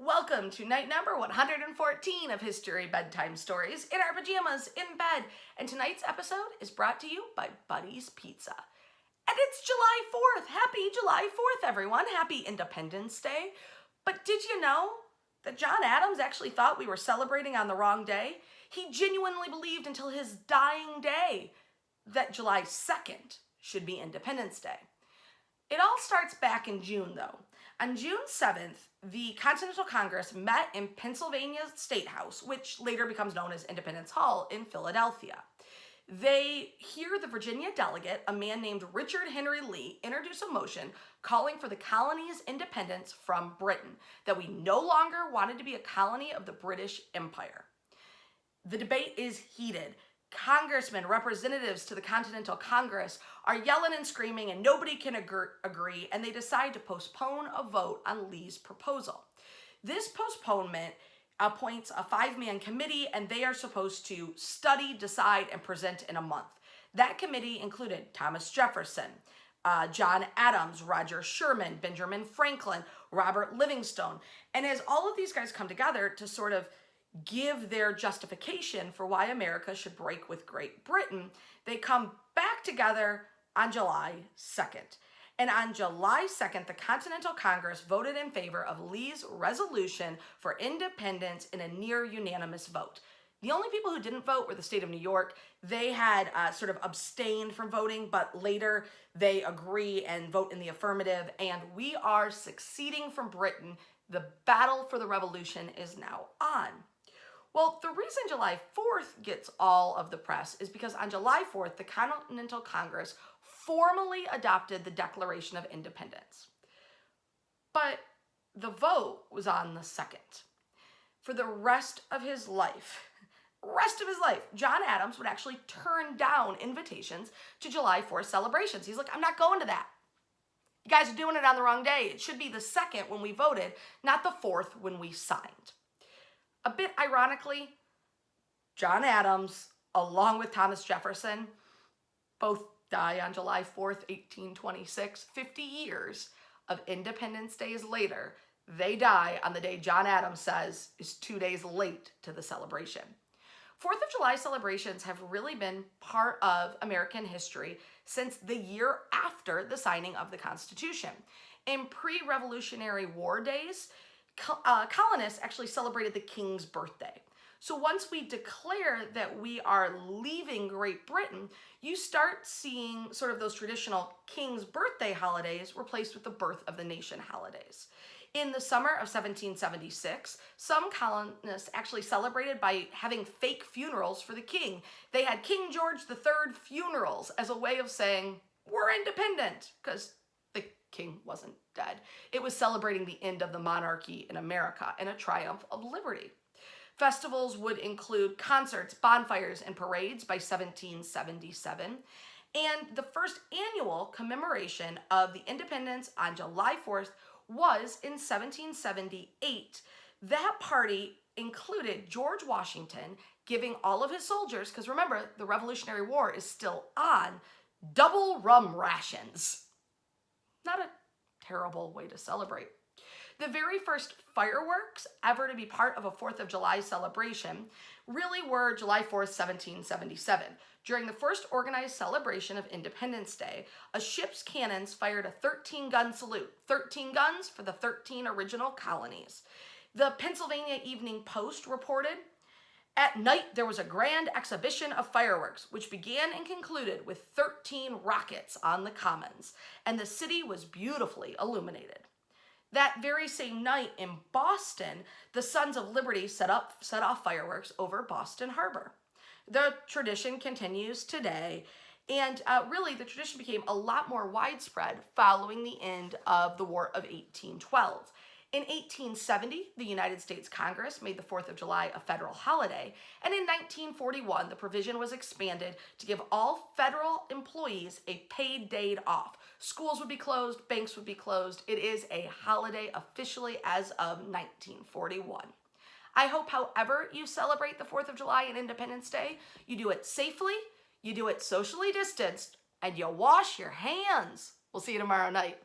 Welcome to night number 114 of History Bedtime Stories in our pajamas in bed. And tonight's episode is brought to you by Buddy's Pizza. And it's July 4th. Happy July 4th, everyone. Happy Independence Day. But did you know that John Adams actually thought we were celebrating on the wrong day? He genuinely believed until his dying day that July 2nd should be Independence Day. It all starts back in June, though. On June 7th, the Continental Congress met in Pennsylvania State House, which later becomes known as Independence Hall in Philadelphia. They hear the Virginia delegate, a man named Richard Henry Lee, introduce a motion calling for the colony's independence from Britain, that we no longer wanted to be a colony of the British Empire. The debate is heated. Congressmen, representatives to the Continental Congress are yelling and screaming and nobody can agree, and they decide to postpone a vote on Lee's proposal. This postponement appoints a 5-man committee, and they are supposed to study, decide, and present in a month. That committee included Thomas Jefferson, John Adams, Roger Sherman, Benjamin Franklin, Robert Livingstone. And as all of these guys come together to sort of give their justification for why America should break with Great Britain, they come back together on July 2nd. And on July 2nd, the Continental Congress voted in favor of Lee's resolution for independence in a near unanimous vote. The only people who didn't vote were the state of New York. They had sort of abstained from voting, but later they agree and vote in the affirmative, and we are succeeding from Britain. The battle for the revolution is now on. Well, the reason July 4th gets all of the press is because on July 4th, the Continental Congress formally adopted the Declaration of Independence. But the vote was on the 2nd. For the rest of his life, John Adams would actually turn down invitations to July 4th celebrations. He's like, I'm not going to that. You guys are doing it on the wrong day. It should be the 2nd when we voted, not the 4th when we signed. A bit ironically, John Adams, along with Thomas Jefferson, both die on July 4th, 1826. 50 years of Independence Days later, they die on the day John Adams says is 2 days late to the celebration. 4th of July celebrations have really been part of American history since the year after the signing of the Constitution. In pre-Revolutionary War days, colonists actually celebrated the King's birthday. So once we declare that we are leaving Great Britain, you start seeing sort of those traditional King's birthday holidays replaced with the birth of the nation holidays. In the summer of 1776, some colonists actually celebrated by having fake funerals for the king. They had King George III funerals as a way of saying, we're independent, because the king wasn't dead. It was celebrating the end of the monarchy in America and a triumph of liberty. Festivals would include concerts, bonfires, and parades by 1777. And the first annual commemoration of the independence on July 4th was in 1778. That party included George Washington giving all of his soldiers, because remember, the Revolutionary War is still on, double rum rations. Not a terrible way to celebrate. The very first fireworks ever to be part of a 4th of July celebration really were July 4th, 1777. During the first organized celebration of Independence Day, a ship's cannons fired a 13-gun salute. 13 guns for the 13 original colonies. The Pennsylvania Evening Post reported, at night, there was a grand exhibition of fireworks, which began and concluded with 13 rockets on the commons, and the city was beautifully illuminated. That very same night in Boston, the Sons of Liberty set off fireworks over Boston Harbor. The tradition continues today, and really the tradition became a lot more widespread following the end of the War of 1812. In 1870, the United States Congress made the 4th of July a federal holiday, and in 1941, the provision was expanded to give all federal employees a paid day off. Schools would be closed, banks would be closed. It is a holiday officially as of 1941. I hope, however you celebrate the 4th of July and Independence Day, you do it safely, you do it socially distanced, and you wash your hands. We'll see you tomorrow night.